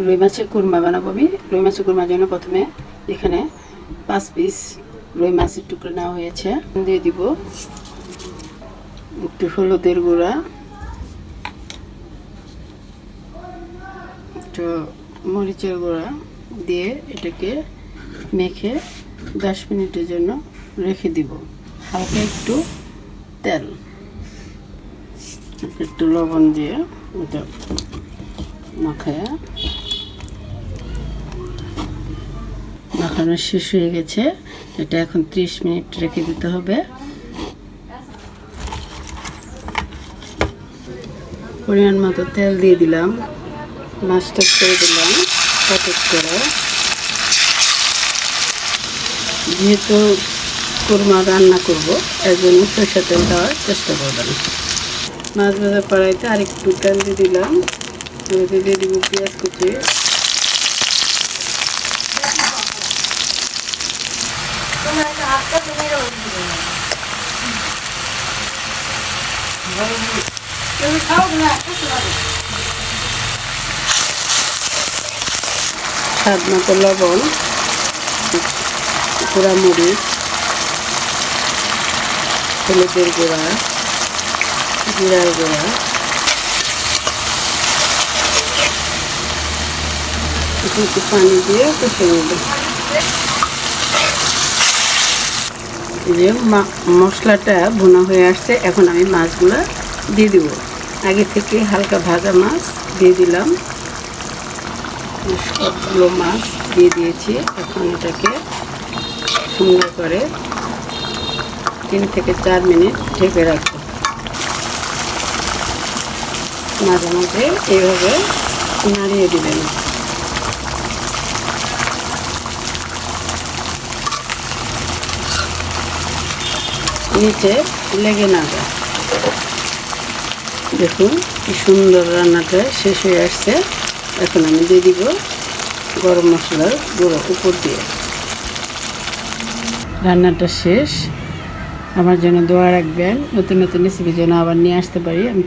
রুই মাছের কুরমা বানাবো আমি। রুই মাছের কুরমার জন্য প্রথমে এখানে 5 পিস রুই মাছের টুকরো নেওয়া হয়েছে। দিয়ে দিব একটু হলুদের গুঁড়া, একটু মরিচের গুঁড়া দিয়ে এটাকে মেখে 10 মিনিটের জন্য রেখে দিব। হালকা একটু তেল, একটু লবণ দিয়ে এটা মাখায়া মাখানো শেষ হয়ে গেছে। এটা এখন 30 মিনিট রেখে দিতে হবে। পরিমাণ মতো তেল দিয়ে দিলাম, মাছটা করে দিলাম প্যাকেট করে। যেহেতু কুরমা রান্না করব এর জন্য সরষের তেল দেওয়ার চেষ্টা করবেন। মাছ ভাজা কড়াইতে আরেকটু তেল দিয়ে দিলাম, দিয়ে দিব পেঁয়াজ কুচি, স্বাদ মতো লবণ, গুঁড়া মরিচ, হলুদের গুঁড়া, জিরার গুঁড়া, একটু পানি দিয়ে কষিয়ে নেব। যে মশলাটা ভুনা হয়ে আসছে, এখন আমি মাছগুলো দিয়ে দিব। আগে থেকে হালকা ভাজা মাছ দিয়ে দিলাম, সবগুলো মাছ দিয়ে দিয়েছি। এখন এটাকে সুন্দর করে 3 থেকে 4 মিনিট ঢেকে রাখবো। মাঝে মাঝে এইভাবে নাড়িয়ে দিবেন। নিচে লেগে না যায়। দেখুন কি সুন্দর রান্নাটা শেষ হয়ে আসছে। এখন আমি দিয়ে দিব গরম মশলার গুঁড়ো উপর দিয়ে। রান্নাটা শেষ। আমার জন্য দোয়া রাখবেন, নতুন নতুন রেসিপি যেন আবার নিয়ে আসতে পারি আমি।